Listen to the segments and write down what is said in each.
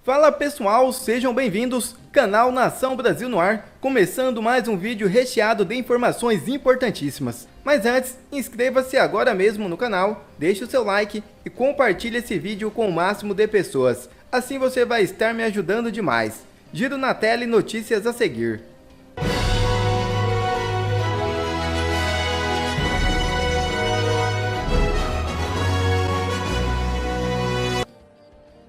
Fala pessoal, sejam bem-vindos, canal Nação Brasil no ar, começando mais um vídeo recheado de informações importantíssimas. Mas antes, inscreva-se agora mesmo no canal, deixe o seu like e compartilhe esse vídeo com o máximo de pessoas. Assim você vai estar me ajudando demais. Giro na tela e notícias a seguir.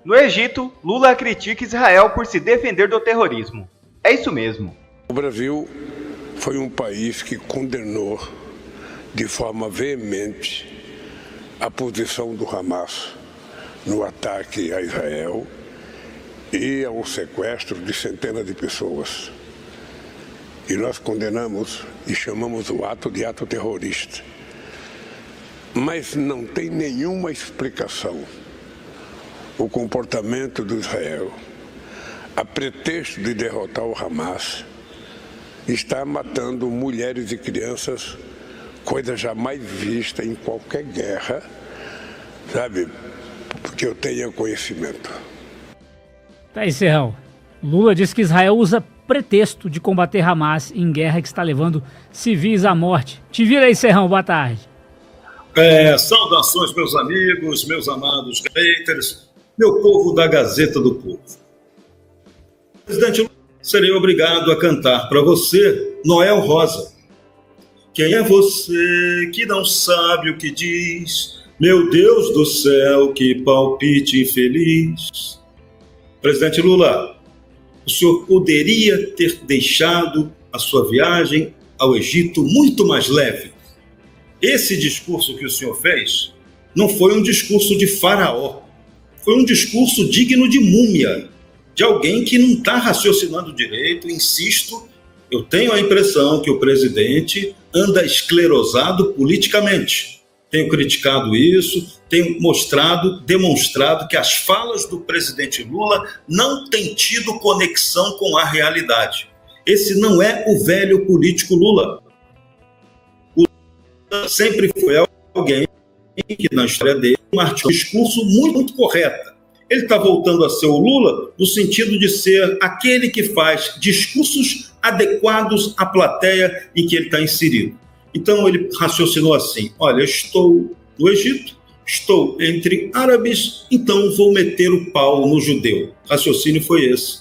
No Egito, Lula critica Israel por se defender do terrorismo. É isso mesmo. O Brasil foi um país que condenou de forma veemente a posição do Hamas no ataque a Israel e ao sequestro de centenas de pessoas. E nós condenamos e chamamos o ato de ato terrorista. Mas não tem nenhuma explicação o comportamento do Israel, a pretexto de derrotar o Hamas, está matando mulheres e crianças, coisa jamais vista em qualquer guerra, sabe, porque eu tenho conhecimento. Tá aí, Serrão. Lula diz que Israel usa pretexto de combater Hamas em guerra que está levando civis à morte. Te vira aí, Serrão, boa tarde. Saudações, meus amigos, meus amados haters, meu povo da Gazeta do Povo. Presidente Lula, serei obrigado a cantar para você Noel Rosa. Quem é você que não sabe o que diz? Meu Deus do céu, que palpite infeliz. Presidente Lula, o senhor poderia ter deixado a sua viagem ao Egito muito mais leve. Esse discurso que o senhor fez não foi um discurso de faraó. Foi um discurso digno de múmia, de alguém que não está raciocinando direito. Insisto, eu tenho a impressão que o presidente anda esclerosado politicamente. Tenho criticado isso, tenho demonstrado que as falas do presidente Lula não têm tido conexão com a realidade. Esse não é o velho político Lula. O Lula sempre foi alguém que na história dele marcou um discurso muito correto. Ele está voltando a ser o Lula no sentido de ser aquele que faz discursos adequados à plateia em que ele está inserido. Então ele raciocinou assim: olha, estou no Egito, estou entre árabes, então vou meter o pau no judeu. O raciocínio foi esse.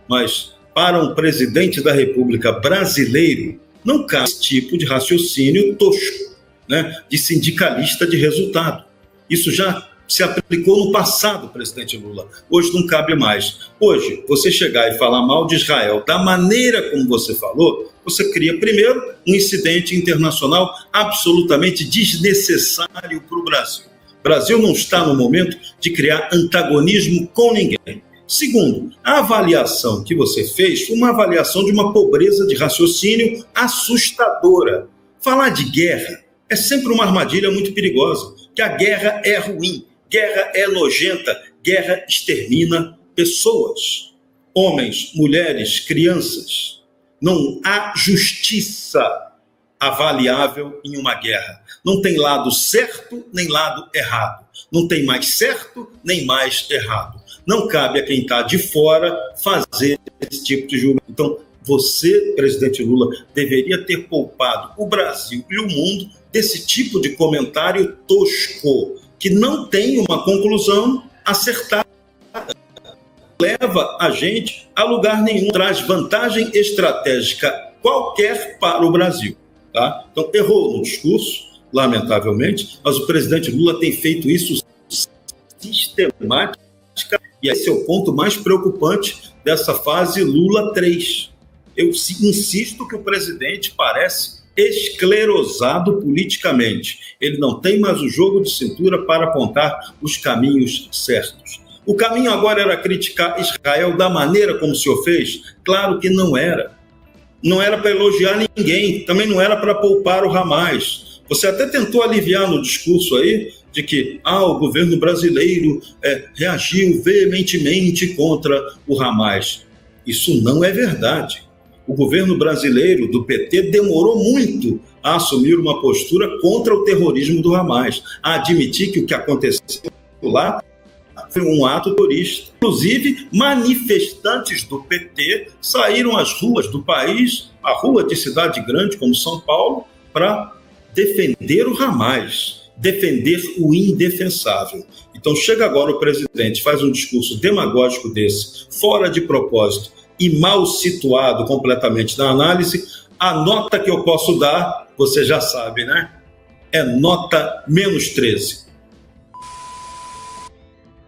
Mas para um presidente da República brasileiro, não cabe esse tipo de raciocínio tosco, né, de sindicalista de resultado. Isso já se aplicou no passado, presidente Lula. Hoje não cabe mais. Hoje, você chegar e falar mal de Israel da maneira como você falou, você cria, primeiro, um incidente internacional absolutamente desnecessário para o Brasil. O Brasil não está no momento de criar antagonismo com ninguém. Segundo, a avaliação que você fez foi uma avaliação de uma pobreza de raciocínio assustadora. Falar de guerra é sempre uma armadilha muito perigosa, que a guerra é ruim, guerra é nojenta, guerra extermina pessoas, homens, mulheres, crianças. Não há justiça avaliável em uma guerra. Não tem lado certo nem lado errado. Não tem mais certo nem mais errado. Não cabe a quem está de fora fazer esse tipo de julgamento. Então, você, presidente Lula, deveria ter poupado o Brasil e o mundo desse tipo de comentário tosco, que não tem uma conclusão acertada, leva a gente a lugar nenhum, traz vantagem estratégica qualquer para o Brasil. Tá? Então, errou no discurso, lamentavelmente, mas o presidente Lula tem feito isso sistemática, e esse é o ponto mais preocupante dessa fase Lula 3. Eu insisto que o presidente parece esclerosado politicamente. Ele não tem mais o jogo de cintura para apontar os caminhos certos. O caminho agora era criticar Israel da maneira como o senhor fez? Claro que não era. Não era para elogiar ninguém, também não era para poupar o Hamas. Você até tentou aliviar no discurso aí de que o governo brasileiro reagiu veementemente contra o Hamas. Isso não é verdade. O governo brasileiro do PT demorou muito a assumir uma postura contra o terrorismo do Hamas, a admitir que o que aconteceu lá foi um ato terrorista. Inclusive, manifestantes do PT saíram às ruas do país, a rua de cidade grande como São Paulo, para defender o Hamas, defender o indefensável. Então chega agora o presidente, faz um discurso demagógico desse, fora de propósito e mal situado completamente na análise. A nota que eu posso dar, você já sabe, né? É nota -13.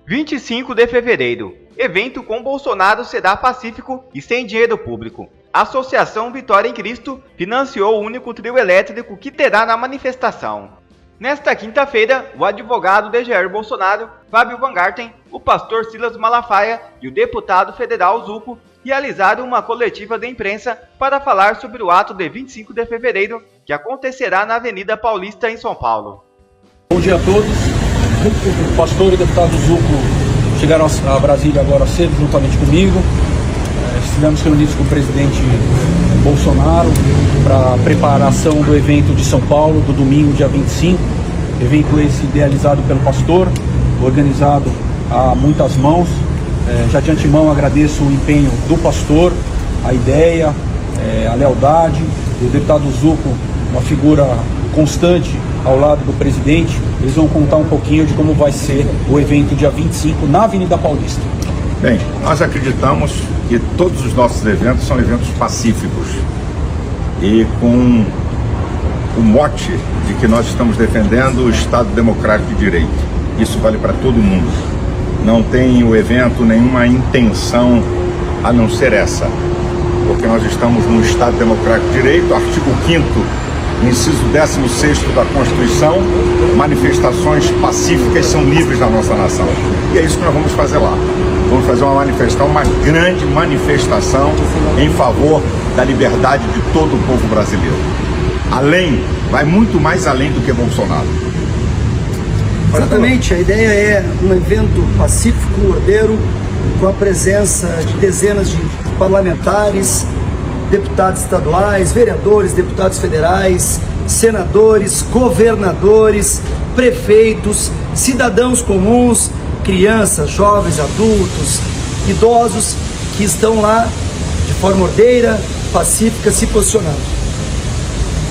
25 de fevereiro. Evento com Bolsonaro será pacífico e sem dinheiro público. A Associação Vitória em Cristo financiou o único trio elétrico que terá na manifestação. Nesta quinta-feira, o advogado de Jair Bolsonaro, Fábio Van Garten, o pastor Silas Malafaia e o deputado federal Zucco realizaram uma coletiva de imprensa para falar sobre o ato de 25 de fevereiro, que acontecerá na Avenida Paulista, em São Paulo. Bom dia a todos. O pastor e o deputado Zucco chegaram a Brasília agora cedo, juntamente comigo. Estivemos reunidos com o presidente Bolsonaro para a preparação do evento de São Paulo, do domingo, dia 25. Evento esse idealizado pelo pastor, organizado a muitas mãos. Já de antemão agradeço o empenho do pastor, a ideia, a lealdade. O deputado Zucco, uma figura constante ao lado do presidente. Eles vão contar um pouquinho de como vai ser o evento dia 25 na Avenida Paulista. Bem, nós acreditamos que todos os nossos eventos são eventos pacíficos e com o mote de que nós estamos defendendo o Estado Democrático de Direito. Isso vale para todo mundo. Não tem o evento nenhuma intenção a não ser essa, porque nós estamos num Estado Democrático de Direito, artigo 5º, inciso 16º da Constituição, manifestações pacíficas são livres na nossa nação. E é isso que nós vamos fazer lá. Vamos fazer uma grande manifestação em favor da liberdade de todo o povo brasileiro. Vai muito mais além do que Bolsonaro. Exatamente, a ideia é um evento pacífico, ordeiro, com a presença de dezenas de parlamentares, deputados estaduais, vereadores, deputados federais, senadores, governadores, prefeitos, cidadãos comuns, crianças, jovens, adultos, idosos, que estão lá de forma ordeira, pacífica, se posicionando.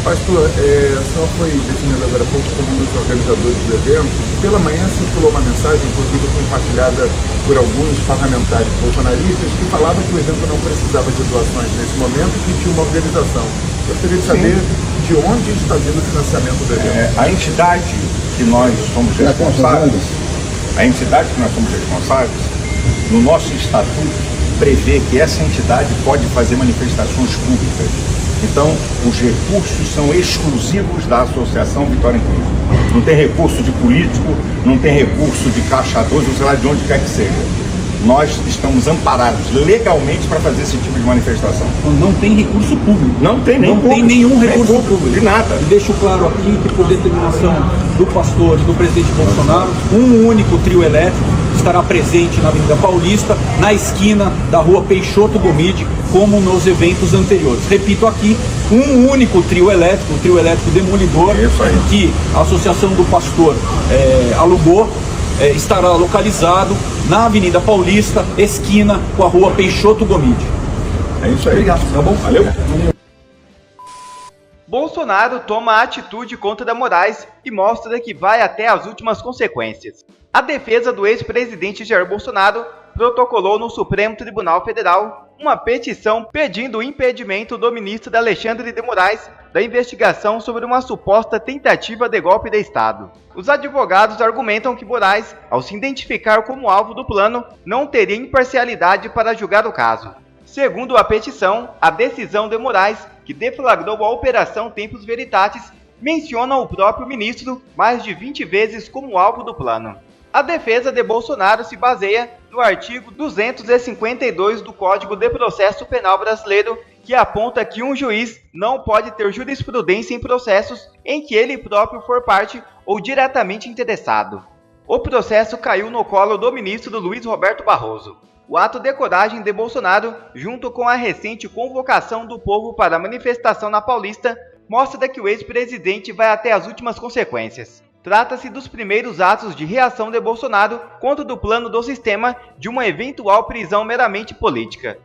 Pastor, a senhora foi definido agora há pouco como um dos organizadores do evento. Pela manhã circulou uma mensagem, inclusive compartilhada por alguns parlamentares bolsonaristas, que falava que o evento não precisava de doações nesse momento e que tinha uma organização. Gostaria de saber de onde está vindo o financiamento do evento. A entidade que nós somos responsáveis, no nosso estatuto, prevê que essa entidade pode fazer manifestações públicas. Então, os recursos são exclusivos da Associação Vitória em Cristo. Não tem recurso de político, não tem recurso de caixa 2, ou sei lá de onde quer que seja. Nós estamos amparados legalmente para fazer esse tipo de manifestação. Não tem recurso público. Não tem nenhum recurso público. De nada. E deixo claro aqui que, por determinação do pastor e do presidente Bolsonaro, um único trio elétrico estará presente na Avenida Paulista, na esquina da Rua Peixoto Gomide, como nos eventos anteriores. Repito aqui, um único trio elétrico, o trio elétrico demolidor, que a Associação do Pastor alugou, estará localizado na Avenida Paulista, esquina com a Rua Peixoto Gomide. É isso aí. Obrigado, tá bom? Valeu. Bolsonaro toma atitude contra Moraes e mostra que vai até as últimas consequências. A defesa do ex-presidente Jair Bolsonaro protocolou no Supremo Tribunal Federal uma petição pedindo o impedimento do ministro Alexandre de Moraes da investigação sobre uma suposta tentativa de golpe de Estado. Os advogados argumentam que Moraes, ao se identificar como alvo do plano, não teria imparcialidade para julgar o caso. Segundo a petição, a decisão de Moraes, que deflagrou a Operação Tempus Veritatis, menciona o próprio ministro mais de 20 vezes como alvo do plano. A defesa de Bolsonaro se baseia no artigo 252 do Código de Processo Penal Brasileiro, que aponta que um juiz não pode ter jurisprudência em processos em que ele próprio for parte ou diretamente interessado. O processo caiu no colo do ministro Luiz Roberto Barroso. O ato de coragem de Bolsonaro, junto com a recente convocação do povo para a manifestação na Paulista, mostra que o ex-presidente vai até as últimas consequências. Trata-se dos primeiros atos de reação de Bolsonaro contra o plano do sistema de uma eventual prisão meramente política.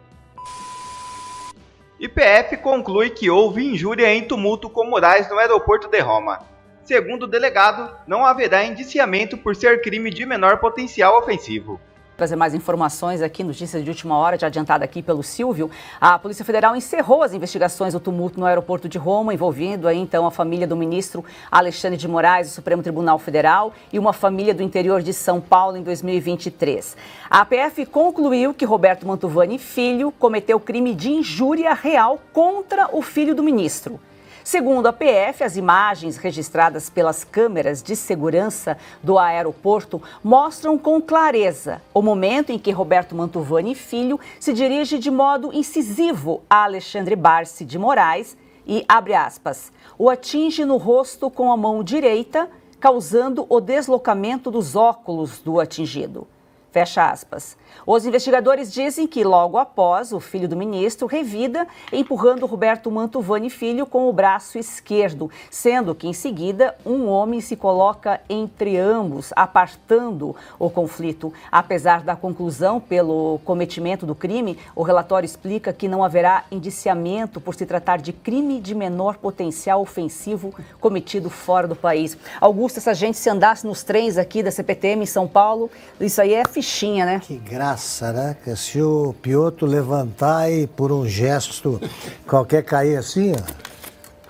IPF conclui que houve injúria em tumulto com Moraes no aeroporto de Roma. Segundo o delegado, não haverá indiciamento por ser crime de menor potencial ofensivo. Trazer mais informações aqui, notícias de última hora, já adiantada aqui pelo Silvio. A Polícia Federal encerrou as investigações do tumulto no aeroporto de Roma, envolvendo aí, então, a família do ministro Alexandre de Moraes, do Supremo Tribunal Federal, e uma família do interior de São Paulo em 2023. A PF concluiu que Roberto Mantovani Filho cometeu crime de injúria real contra o filho do ministro. Segundo a PF, as imagens registradas pelas câmeras de segurança do aeroporto mostram com clareza o momento em que Roberto Mantovani Filho se dirige de modo incisivo a Alexandre Barsi de Moraes e, abre aspas, o atinge no rosto com a mão direita, causando o deslocamento dos óculos do atingido. Fecha aspas. Os investigadores dizem que logo após, o filho do ministro revida empurrando Roberto Mantovani Filho com o braço esquerdo, sendo que em seguida um homem se coloca entre ambos, apartando o conflito. Apesar da conclusão pelo cometimento do crime, o relatório explica que não haverá indiciamento por se tratar de crime de menor potencial ofensivo cometido fora do país. Augusto, essa gente se andasse nos trens aqui da CPTM em São Paulo, isso aí é fichinha, né? Que graça, né? Que se o Piotr levantar e por um gesto qualquer cair assim, ó,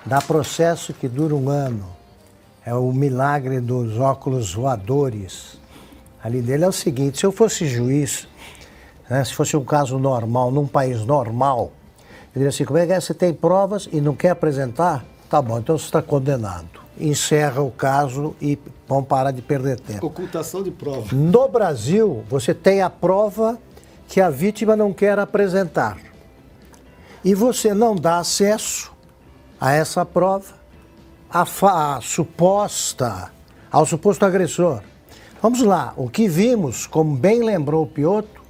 dá processo que dura 1 ano. É o milagre dos óculos voadores. Ali dele é o seguinte, se eu fosse juiz, né, se fosse um caso normal, num país normal, eu diria assim, como é que é? Você tem provas e não quer apresentar? Tá bom, então você está condenado. Encerra o caso e vão parar de perder tempo. Ocultação de prova. No Brasil, você tem a prova que a vítima não quer apresentar. E você não dá acesso a essa prova ao suposto agressor. Vamos lá, o que vimos, como bem lembrou o Piotr,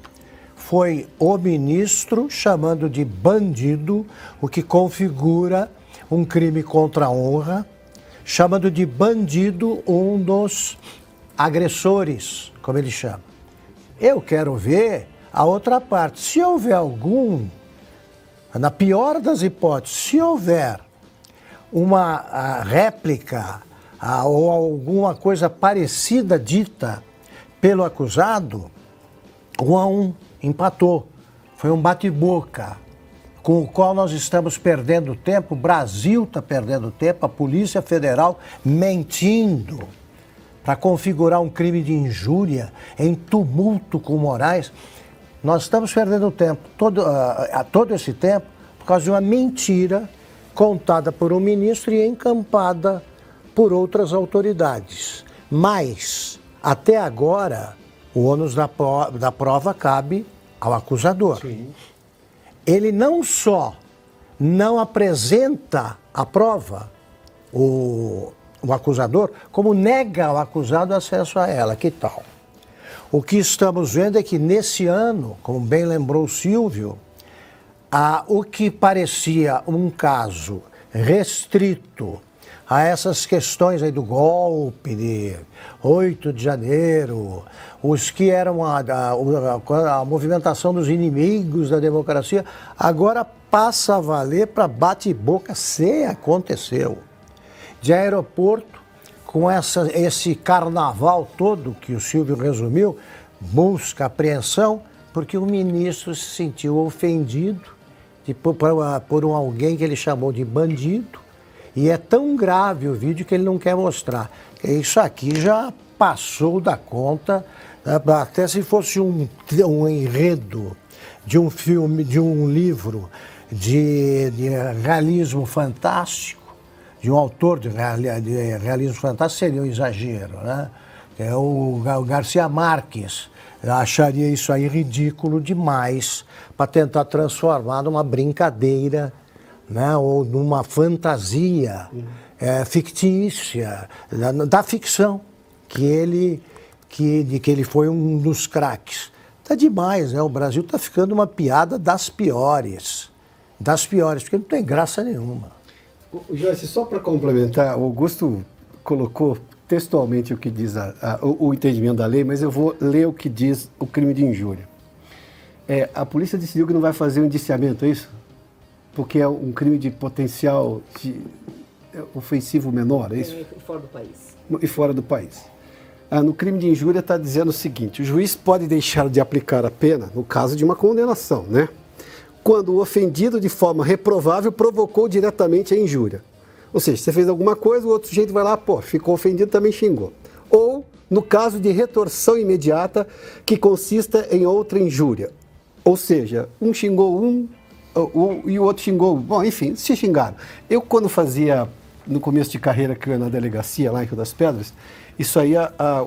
foi o ministro chamando de bandido, o que configura um crime contra a honra, chamando de bandido um dos agressores, como ele chama. Eu quero ver a outra parte. Se houver algum, na pior das hipóteses, se houver uma réplica ou alguma coisa parecida dita pelo acusado, 1-1, empatou. Foi um bate-boca, com o qual nós estamos perdendo tempo, o Brasil está perdendo tempo, a Polícia Federal mentindo para configurar um crime de injúria em tumulto com Moraes. Nós estamos perdendo tempo, todo esse tempo, por causa de uma mentira contada por um ministro e encampada por outras autoridades. Mas, até agora, o ônus da prova cabe ao acusador. Sim. Ele não só não apresenta a prova, o acusador, como nega ao acusado acesso a ela. Que tal? O que estamos vendo é que nesse ano, como bem lembrou o Silvio, o que parecia um caso restrito a essas questões aí do golpe de 8 de janeiro, os que eram a movimentação dos inimigos da democracia, agora passa a valer para bate-boca se aconteceu. De aeroporto, com esse carnaval todo que o Silvio resumiu, busca apreensão, porque o ministro se sentiu ofendido por alguém que ele chamou de bandido, e é tão grave o vídeo que ele não quer mostrar. Isso aqui já passou da conta, até se fosse um enredo de um filme, de um livro de realismo fantástico, de um autor de realismo fantástico, seria um exagero, né? É o Garcia Marques. Acharia isso aí ridículo demais para tentar transformar numa brincadeira, né, ou numa fantasia fictícia, da ficção, que ele foi um dos craques. Está demais, né? O Brasil está ficando uma piada das piores, porque não tem graça nenhuma. Joyce, só para complementar, o Augusto colocou textualmente o que diz o entendimento da lei, mas eu vou ler o que diz o crime de injúria. A polícia decidiu que não vai fazer um indiciamento, é isso? Porque é um crime de potencial ofensivo menor, é isso? E fora do país. E fora do país. No crime de injúria está dizendo o seguinte: o juiz pode deixar de aplicar a pena no caso de uma condenação, né? Quando o ofendido de forma reprovável provocou diretamente a injúria. Ou seja, você fez alguma coisa, o outro sujeito vai lá, ficou ofendido, também xingou. Ou no caso de retorção imediata que consista em outra injúria. Ou seja, um xingou e o outro xingou. Bom, enfim, se xingaram. Eu, quando fazia, no começo de carreira, que eu ia na delegacia lá em Rio das Pedras, isso aí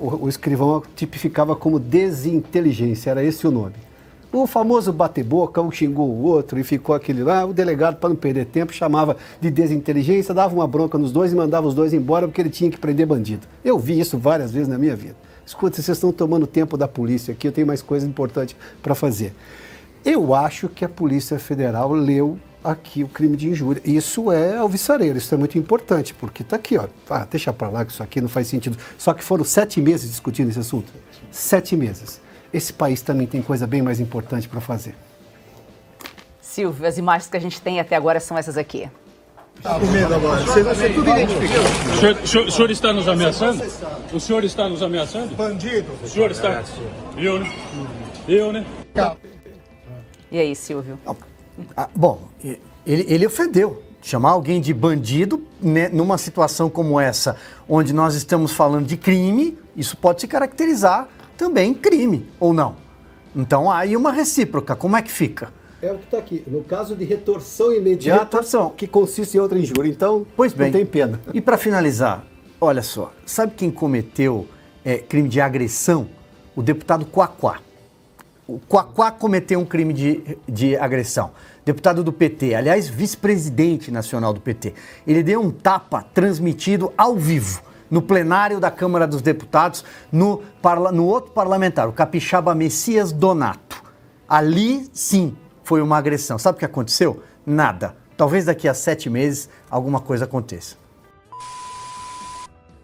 o escrivão tipificava como desinteligência, era esse o nome. O famoso bate-boca, um xingou o outro e ficou aquele lá, o delegado, para não perder tempo, chamava de desinteligência, dava uma bronca nos dois e mandava os dois embora porque ele tinha que prender bandido. Eu vi isso várias vezes na minha vida. Escuta, vocês estão tomando tempo da polícia aqui, eu tenho mais coisa importante para fazer. Eu acho que a Polícia Federal leu aqui o crime de injúria. Isso é alvissareiro, isso é muito importante, porque está aqui, ó. Deixa para lá que isso aqui não faz sentido. Só que foram 7 meses discutindo esse assunto. 7 meses. Esse país também tem coisa bem mais importante para fazer. Silvio, as imagens que a gente tem até agora são essas aqui. Está com medo agora. Você tudo identificou. O senhor está nos ameaçando? O senhor está nos ameaçando? Bandido. O senhor está... Eu, né? E aí, Silvio? Bom, ele ofendeu. Chamar alguém de bandido, né, numa situação como essa, onde nós estamos falando de crime, isso pode se caracterizar também crime, ou não? Então há aí uma recíproca, como é que fica? É o que está aqui, no caso de retorção imediata, que consiste em outra injúria, então pois bem, não tem pena. E para finalizar, olha só, sabe quem cometeu crime de agressão? O deputado Quaquá. O Quaquá cometeu um crime de agressão. Deputado do PT, aliás, vice-presidente nacional do PT. Ele deu um tapa transmitido ao vivo no plenário da Câmara dos Deputados, no outro parlamentar, o capixaba Messias Donato. Ali, sim, foi uma agressão. Sabe o que aconteceu? Nada. Talvez daqui a 7 meses alguma coisa aconteça.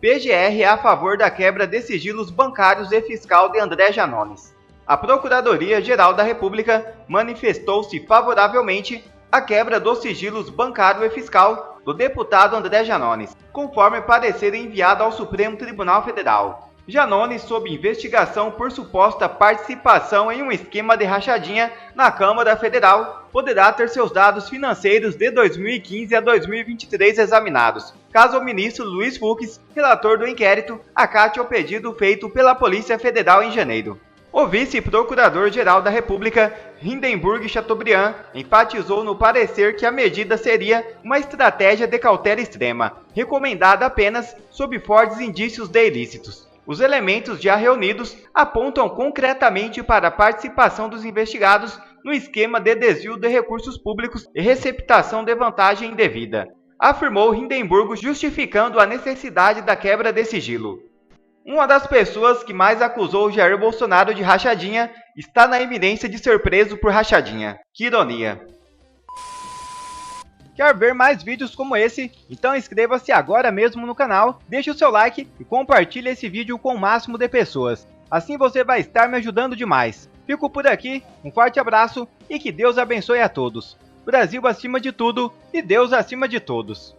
PGR é a favor da quebra de sigilos bancários e fiscal de André Janones. A Procuradoria-Geral da República manifestou-se favoravelmente à quebra dos sigilos bancário e fiscal do deputado André Janones, conforme parecer enviado ao Supremo Tribunal Federal. Janones, sob investigação por suposta participação em um esquema de rachadinha na Câmara Federal, poderá ter seus dados financeiros de 2015 a 2023 examinados, caso o ministro Luiz Fux, relator do inquérito, acate o pedido feito pela Polícia Federal em janeiro. O vice-procurador-geral da República, Hindenburg Chateaubriand, enfatizou no parecer que a medida seria uma estratégia de cautela extrema, recomendada apenas sob fortes indícios de ilícitos. Os elementos já reunidos apontam concretamente para a participação dos investigados no esquema de desvio de recursos públicos e receptação de vantagem indevida, afirmou Hindenburg, justificando a necessidade da quebra de sigilo. Uma das pessoas que mais acusou Jair Bolsonaro de rachadinha está na iminência de ser preso por rachadinha. Que ironia! Quer ver mais vídeos como esse? Então inscreva-se agora mesmo no canal, deixe o seu like e compartilhe esse vídeo com o máximo de pessoas. Assim você vai estar me ajudando demais. Fico por aqui, um forte abraço e que Deus abençoe a todos. Brasil acima de tudo e Deus acima de todos.